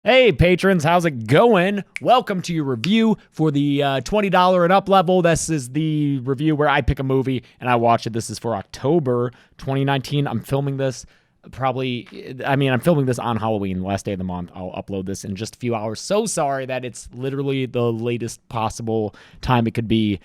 Hey, patrons, how's it going? Welcome to your review for the $20 and up level. This is the review where I pick a movie and I watch it. This is for October 2019. I'm filming this I'm filming this on Halloween, last day of the month. I'll upload this in just a few hours. So sorry that it's literally the latest possible time it could be.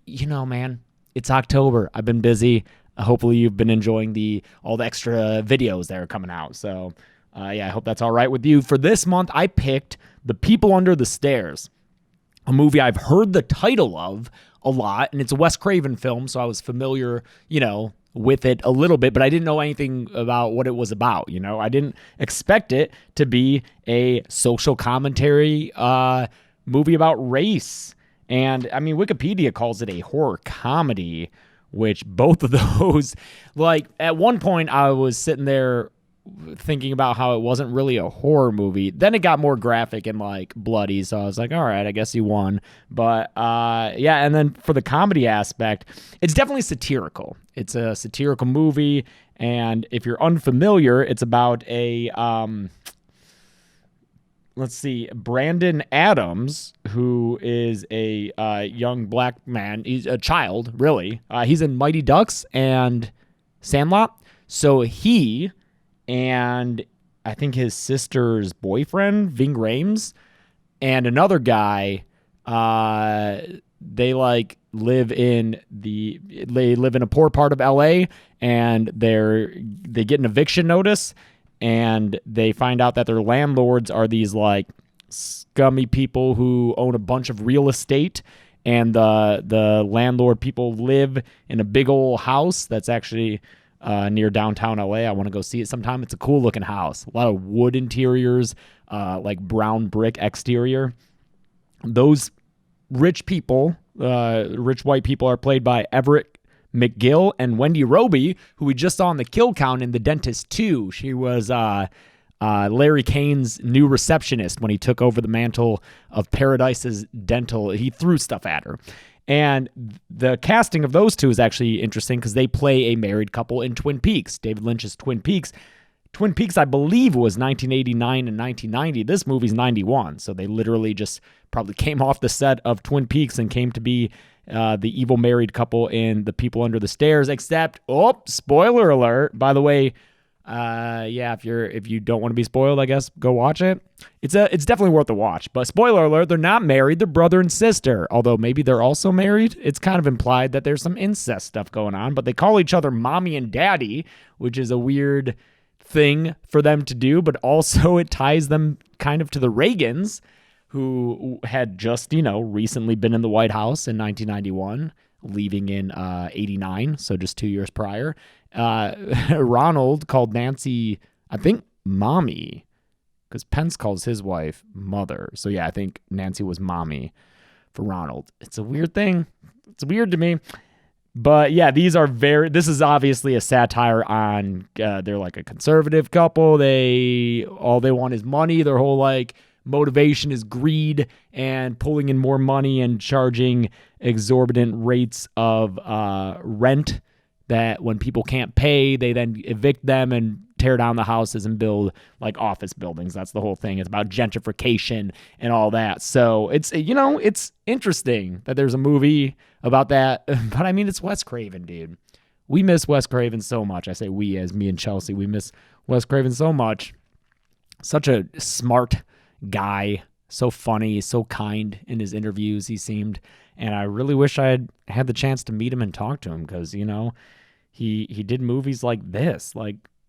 Man, it's October. I've been busy. Hopefully you've been enjoying all the extra videos that are coming out. So I hope that's all right with you. For this month, I picked The People Under the Stairs, a movie I've heard the title of a lot, and it's a Wes Craven film, so I was familiar, with it a little bit, but I didn't know anything about what it was about. I didn't expect it to be a social commentary movie about race. And Wikipedia calls it a horror comedy, which both of those, at one point I was sitting there thinking about how it wasn't really a horror movie. Then it got more graphic and bloody, so I was like, all right, I guess he won. But and then for the comedy aspect, it's definitely satirical. It's a satirical movie, and if you're unfamiliar, it's about a Brandon Adams, who is a young black man. He's a child, really. He's in Mighty Ducks and Sandlot. So he and I think his sister's boyfriend, Ving Rhames, and another guy, they live in a poor part of LA, and they get an eviction notice, and they find out that their landlords are these scummy people who own a bunch of real estate. And the landlord people live in a big old house that's actually near downtown LA. I want to go see it sometime. It's a cool looking house. A lot of wood interiors, brown brick exterior. Those rich white people are played by Everett McGill and Wendy Roby, who we just saw in the kill count in The Dentist 2. She was Larry Kane's new receptionist when he took over the mantle of Paradise's Dental. He threw stuff at her. And the casting of those two is actually interesting because they play a married couple in Twin Peaks. David Lynch's Twin Peaks. Twin Peaks, I believe, was 1989 and 1990. This movie's 91. So they literally just probably came off the set of Twin Peaks and came to be the evil married couple in The People Under the Stairs, except, spoiler alert, by the way, if you don't want to be spoiled, I guess go watch it. It's definitely worth a watch. But spoiler alert, they're not married. They're brother and sister. Although maybe they're also married. It's kind of implied that there's some incest stuff going on. But they call each other mommy and daddy, which is a weird thing for them to do. But also it ties them kind of to the Reagans, who had just recently been in the White House in 1991, leaving in 89, so just 2 years prior. Ronald called Nancy, I think, mommy, because Pence calls his wife mother. So yeah, I think Nancy was mommy for Ronald. It's a weird thing. It's weird to me. But yeah, this is obviously a satire on, they're like a conservative couple. All they want is money. Their whole motivation is greed and pulling in more money and charging exorbitant rates of rent that when people can't pay, they then evict them and tear down the houses and build office buildings. That's the whole thing. It's about gentrification and all that. So it's interesting that there's a movie about that. But it's Wes Craven, dude. We miss Wes Craven so much. I say we as me and Chelsea. We miss Wes Craven so much. Such a smart guy. So funny, so kind in his interviews, he seemed. And I really wish I had the chance to meet him and talk to him because, he did movies like this.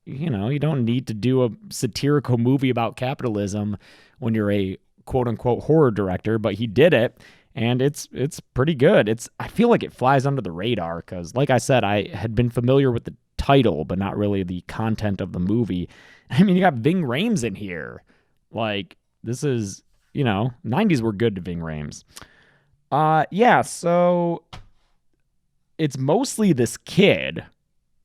You don't need to do a satirical movie about capitalism when you're a quote-unquote horror director, but he did it, and it's pretty good. I feel like it flies under the radar because, like I said, I had been familiar with the title, but not really the content of the movie. You got Ving Rhames in here. This is, 90s were good to Ving Rhames. So it's mostly this kid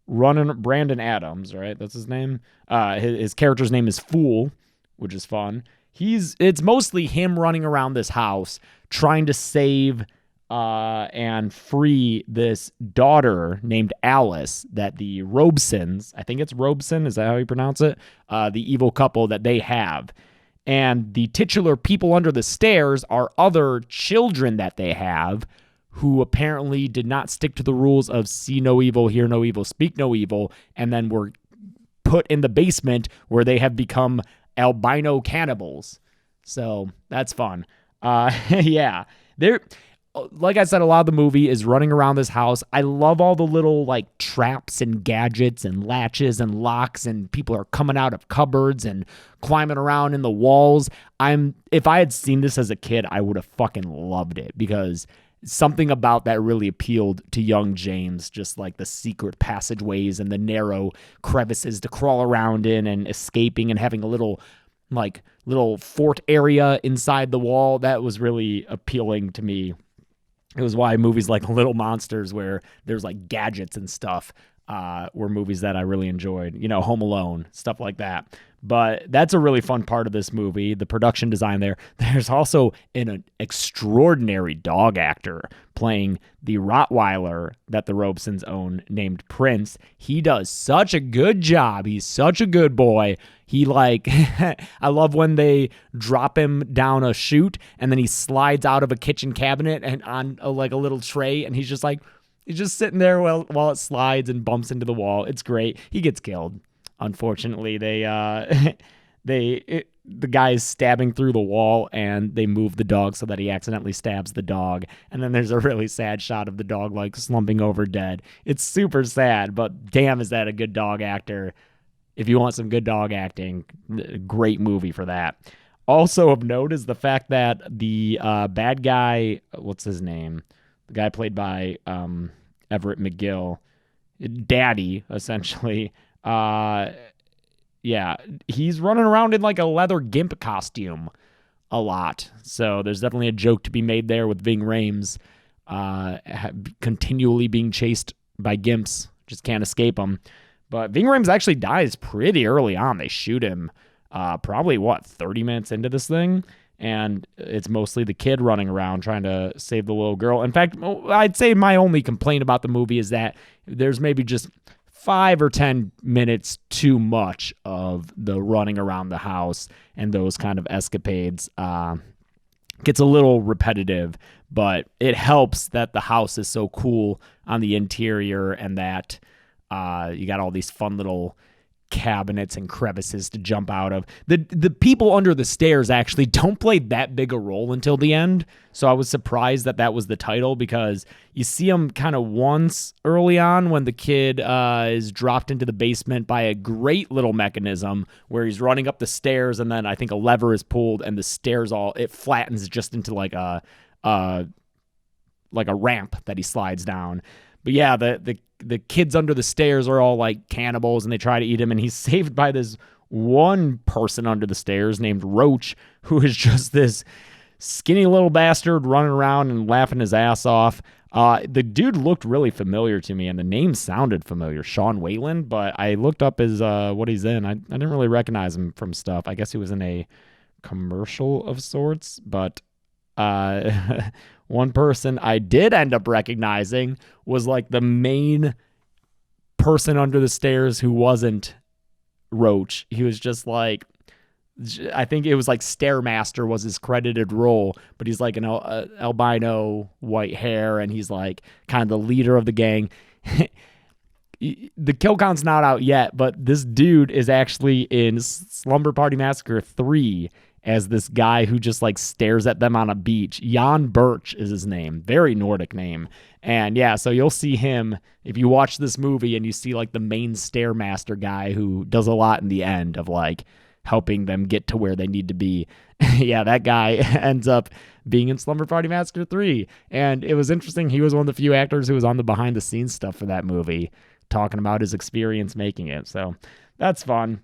running, Brandon Adams, right? That's his name. His character's name is Fool, which is fun. It's mostly him running around this house trying to save and free this daughter named Alice that the Robesons, I think it's Robeson, is that how you pronounce it? The evil couple that they have. And the titular people under the stairs are other children that they have who apparently did not stick to the rules of see no evil, hear no evil, speak no evil, and then were put in the basement where they have become albino cannibals. So that's fun. Yeah. Like I said, a lot of the movie is running around this house. I love all the little like traps and gadgets and latches and locks, and people are coming out of cupboards and climbing around in the walls. If I had seen this as a kid, I would have fucking loved it, because something about that really appealed to young James, just like the secret passageways and the narrow crevices to crawl around in and escaping and having a little fort area inside the wall. That was really appealing to me. It was why movies like Little Monsters, where there's like gadgets and stuff, were movies that I really enjoyed. Home Alone, stuff like that. But that's a really fun part of this movie, the production design there. There's also an extraordinary dog actor playing the Rottweiler that the Robesons own, named Prince. He does such a good job. He's such a good boy. He I love when they drop him down a chute and then he slides out of a kitchen cabinet and on a little tray, and he's just sitting there while it slides and bumps into the wall. It's great. He gets killed. Unfortunately, the guy is stabbing through the wall, and they move the dog so that he accidentally stabs the dog. And then there's a really sad shot of the dog slumping over dead. It's super sad, but damn, is that a good dog actor. If you want some good dog acting, great movie for that. Also of note is the fact that the bad guy, what's his name? The guy played by Everett McGill, Daddy, essentially. Yeah, he's running around in a leather gimp costume a lot. So there's definitely a joke to be made there with Ving Rhames continually being chased by gimps. Just can't escape them. But Ving Rhames actually dies pretty early on. They shoot him probably, 30 minutes into this thing? And it's mostly the kid running around trying to save the little girl. In fact, I'd say my only complaint about the movie is that there's maybe just 5 or 10 minutes too much of the running around the house and those kind of escapades. Gets a little repetitive, but it helps that the house is so cool on the interior, and that you got all these fun little cabinets and crevices to jump out of. The people under the stairs actually don't play that big a role until the end, so I was surprised that was the title, because you see them kind of once early on when the kid is dropped into the basement by a great little mechanism where he's running up the stairs, and then I think a lever is pulled and the stairs it flattens just into like a ramp that he slides down. But yeah, the kids under the stairs are all like cannibals, and they try to eat him, and he's saved by this one person under the stairs named Roach, who is just this skinny little bastard running around and laughing his ass off. The dude looked really familiar to me, and the name sounded familiar, Sean Wayland, but I looked up his what he's in. I didn't really recognize him from stuff. I guess he was in a commercial of sorts, but one person I did end up recognizing was the main person under the stairs who wasn't Roach. He was just I think it was Stairmaster was his credited role, but he's an albino, white hair, and he's kind of the leader of the gang. The kill count's not out yet, but this dude is actually in Slumber Party Massacre 3 as this guy who just stares at them on a beach. Jan Birch is his name. Very Nordic name. And yeah, so you'll see him if you watch this movie and you see the main Stairmaster guy who does a lot in the end of helping them get to where they need to be. Yeah, that guy ends up being in Slumber Party Massacre 3. And it was interesting. He was one of the few actors who was on the behind the scenes stuff for that movie, talking about his experience making it. So that's fun.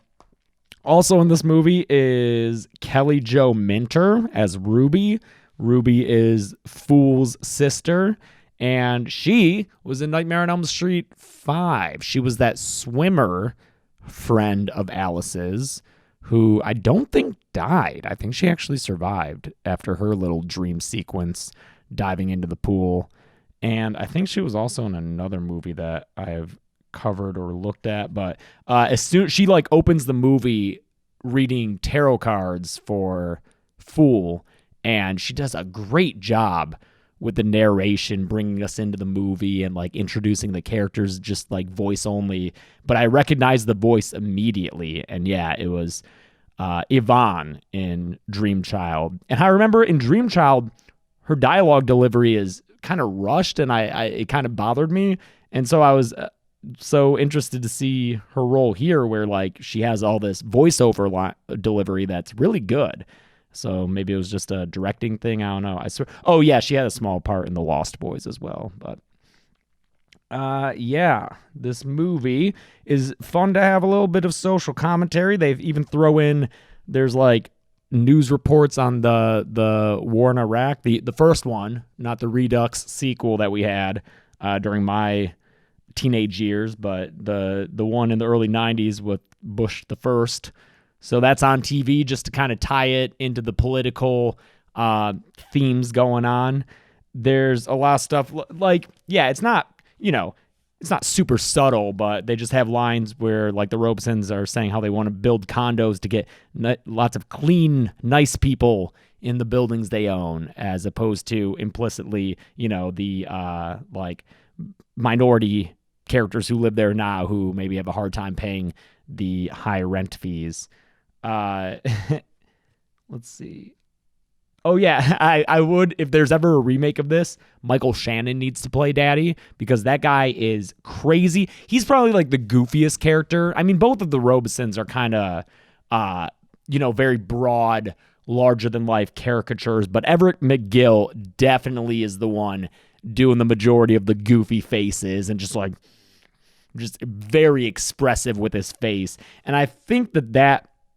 Also in this movie is Kelly Jo Minter as Ruby. Ruby is Fool's sister, and she was in Nightmare on Elm Street 5. She was that swimmer friend of Alice's who I don't think died. I think she actually survived after her little dream sequence diving into the pool. And I think she was also in another movie that I have covered or looked at, but as soon she opens the movie reading tarot cards for Fool, and she does a great job with the narration, bringing us into the movie and like introducing the characters just like voice only. But I recognized the voice immediately, and yeah, it was Yvonne in Dream Child. And I remember in Dream Child, her dialogue delivery is kind of rushed, and it kind of bothered me. And so I was so interested to see her role here, where like she has all this voiceover delivery that's really good. So maybe it was just a directing thing. I don't know. I swear. Oh yeah, she had a small part in The Lost Boys as well. But yeah, this movie is fun to have a little bit of social commentary. They've even throw in, there's like news reports on the war in Iraq, the first one, not the Redux sequel that we had during my teenage years, but the one in the early 90s with Bush the first. So that's on TV just to kind of tie it into the political themes going on. There's a lot of stuff like, yeah, it's not super subtle, but they just have lines where like the Robesons are saying how they want to build condos to get lots of clean, nice people in the buildings they own, as opposed to implicitly, the like minority characters who live there now who maybe have a hard time paying the high rent fees. Let's see. Oh yeah, I would, if there's ever a remake of this, Michael Shannon needs to play Daddy, because that guy is crazy. He's probably like the goofiest character. I mean, both of the Robesons are kind of, very broad, larger than life caricatures, but Everett McGill definitely is the one doing the majority of the goofy faces and just very expressive with his face. And I think that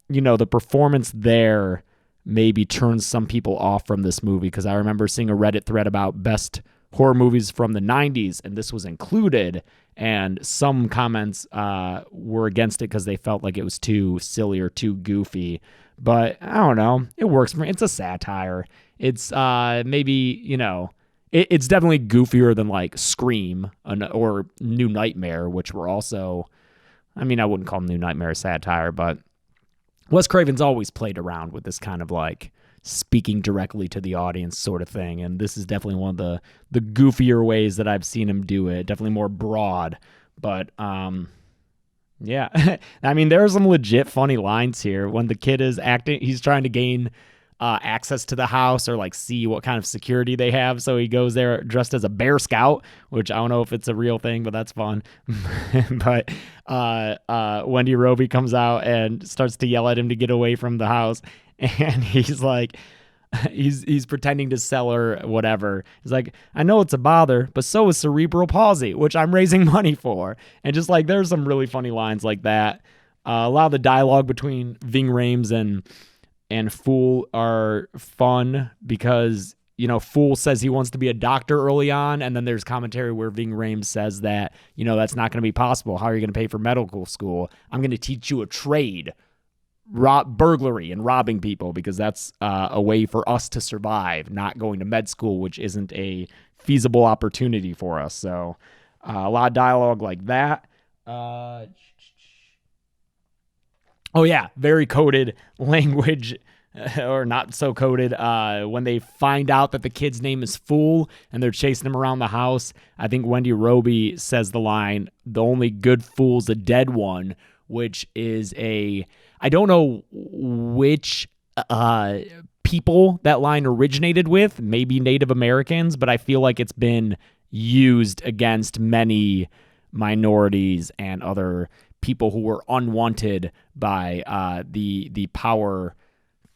the performance there maybe turns some people off from this movie, because I remember seeing a Reddit thread about best horror movies from the 90s, and this was included, and some comments were against it because they felt like it was too silly or too goofy. But I don't know. It works for me. It's a satire. It's maybe, it's definitely goofier than like Scream or New Nightmare, which were also, I mean, I wouldn't call New Nightmare a satire, but Wes Craven's always played around with this kind of like speaking directly to the audience sort of thing. And this is definitely one of the goofier ways that I've seen him do it. Definitely more broad, but yeah. I mean, there are some legit funny lines here when the kid is acting. He's trying to gain access to the house or like see what kind of security they have. So he goes there dressed as a Bear Scout, which I don't know if it's a real thing, but that's fun. But Wendy Roby comes out and starts to yell at him to get away from the house. And he's like, he's pretending to sell her whatever. He's like, I know it's a bother, but so is cerebral palsy, which I'm raising money for. And just like, there's some really funny lines like that. A lot of the dialogue between Ving Rhames and Fool are fun because, Fool says he wants to be a doctor early on, and then there's commentary where Ving Rhames says that, that's not going to be possible. How are you going to pay for medical school? I'm going to teach you a trade, burglary and robbing people, because that's a way for us to survive, not going to med school, which isn't a feasible opportunity for us. So a lot of dialogue like that. Oh, yeah, very coded language, or not so coded. When they find out that the kid's name is Fool and they're chasing him around the house, I think Wendy Roby says the line, the only good fool's a dead one, which is I don't know which people that line originated with, maybe Native Americans, but I feel like it's been used against many minorities and other people who were unwanted by the power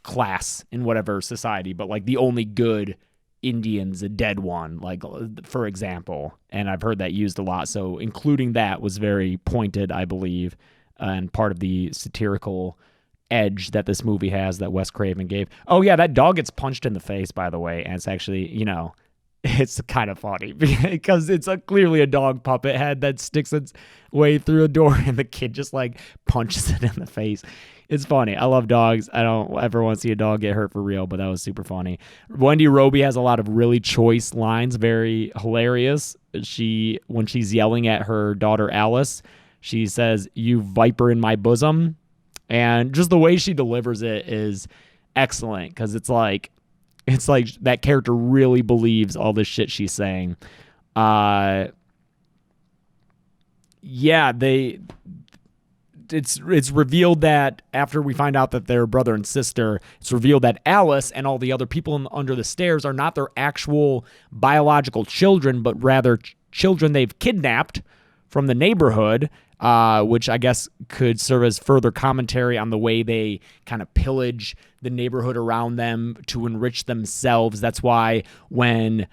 class in whatever society, but like the only good Indian's a dead one, like for example. And I've heard that used a lot. So including that was very pointed, I believe, and part of the satirical edge that this movie has that Wes Craven gave. Oh yeah, that dog gets punched in the face, by the way, and it's actually, it's kind of funny because it's clearly a dog puppet head that sticks its way through a door and the kid just like punches it in the face. It's funny. I love dogs. I don't ever want to see a dog get hurt for real, but that was super funny. Wendy Roby has a lot of really choice lines, very hilarious. When she's yelling at her daughter Alice, she says, "You viper in my bosom." And just the way she delivers it is excellent because it's like that character really believes all this shit she's saying. Yeah, it's revealed that after we find out that they're brother and sister, it's revealed that Alice and all the other people under the stairs are not their actual biological children, but rather children they've kidnapped from the neighborhood, which I guess could serve as further commentary on the way they kind of pillage the neighborhood around them to enrich themselves. That's why when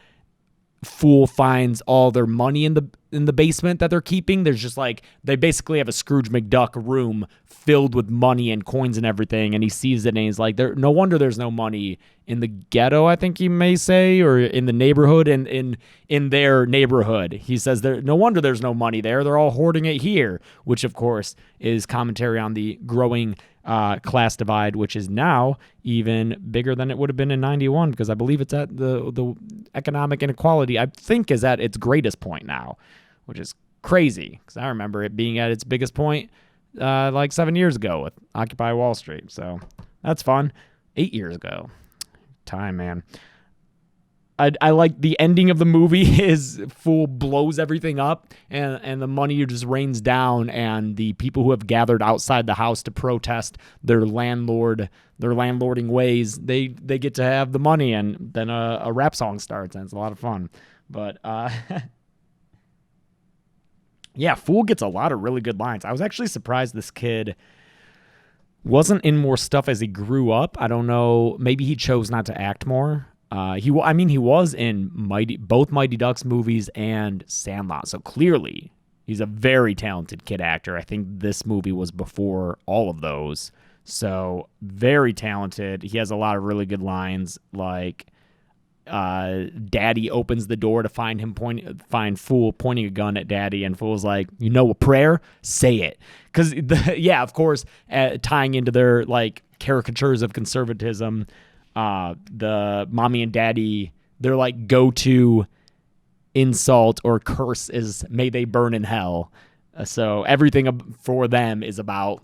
Fool finds all their money in the basement that they're keeping, there's just like, they basically have a Scrooge McDuck room filled with money and coins and everything, and he sees it and he's like, no wonder there's no money in the ghetto, I think he may say, or in the neighborhood, and in their neighborhood. He says no wonder there's no money there. They're all hoarding it here, which of course is commentary on the growing class divide, which is now even bigger than it would have been in 91, because I believe it's at the economic inequality, I think, is at its greatest point now, which is crazy because I remember it being at its biggest point like 7 years ago with Occupy Wall Street. So that's fun. 8 years ago. Time, man. I like the ending of the movie is Fool blows everything up and the money just rains down, and the people who have gathered outside the house to protest their landlording ways, they get to have the money, and then a rap song starts, and it's a lot of fun. But yeah, Fool gets a lot of really good lines. I was actually surprised this kid wasn't in more stuff as he grew up. I don't know. Maybe he chose not to act more. He was in both Mighty Ducks movies and Sandlot. So clearly he's a very talented kid actor. I think this movie was before all of those. So very talented. He has a lot of really good lines, like Daddy opens the door to find Fool pointing a gun at Daddy, and Fool's like, you know a prayer? Say it. Because, of course, tying into their like caricatures of conservatism, the mommy and daddy, their like go-to insult or curse is may they burn in hell. So everything for them is about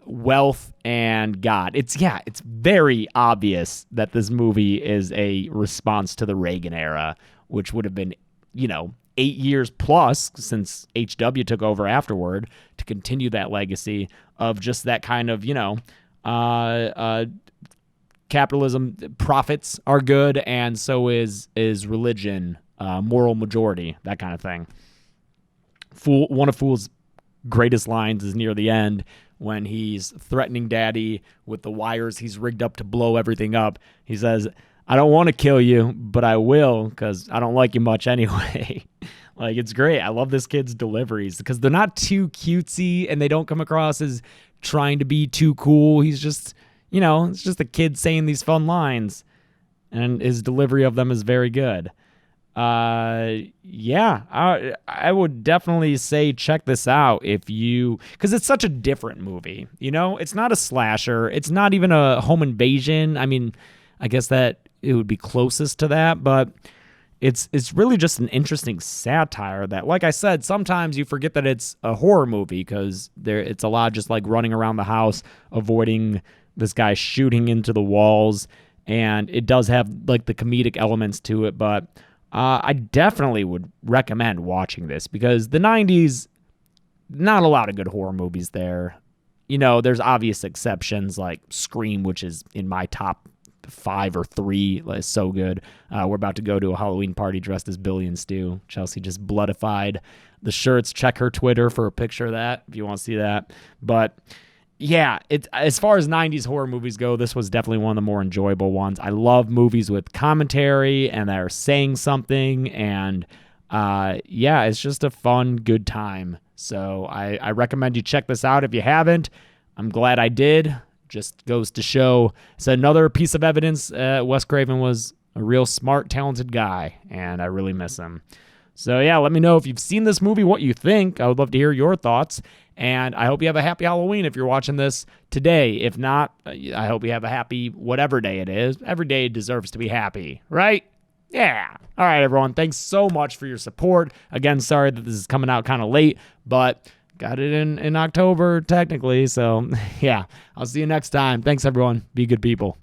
wealth and God. It's very obvious that this movie is a response to the Reagan era, which would have been, 8 years plus since HW took over afterward, to continue that legacy of just that kind of, capitalism. Profits are good, and so is religion, moral majority, that kind of thing. One of Fool's greatest lines is near the end when he's threatening Daddy with the wires he's rigged up to blow everything up. He says, I don't want to kill you, but I will because I don't like you much anyway. Like, it's great. I love this kid's deliveries because they're not too cutesy and they don't come across as trying to be too cool. He's just, it's just a kid saying these fun lines, and his delivery of them is very good. I would definitely say check this out because it's such a different movie. It's not a slasher. It's not even a home invasion. I mean, I guess that it would be closest to that, but it's really just an interesting satire that, like I said, sometimes you forget that it's a horror movie because it's a lot just like running around the house, avoiding this guy shooting into the walls, and it does have like the comedic elements to it, but I definitely would recommend watching this because the 90s, not a lot of good horror movies there. There's obvious exceptions like Scream, which is in my top 5 or 3. It's so good. We're about to go to a Halloween party dressed as Billy and Stu. Chelsea just bloodified the shirts. Check her Twitter for a picture of that if you want to see that. But yeah, as far as 90s horror movies go, this was definitely one of the more enjoyable ones. I love movies with commentary and that are saying something, and it's just a fun, good time. So I recommend you check this out if you haven't. I'm glad I did. Just goes to show it's another piece of evidence Wes Craven was a real smart, talented guy, and I really miss him. So yeah, let me know if you've seen this movie, what you think. I would love to hear your thoughts. And I hope you have a happy Halloween if you're watching this today. If not, I hope you have a happy whatever day it is. Every day deserves to be happy, right? Yeah. All right, everyone. Thanks so much for your support. Again, sorry that this is coming out kind of late, but got it in October technically. So yeah, I'll see you next time. Thanks everyone. Be good people.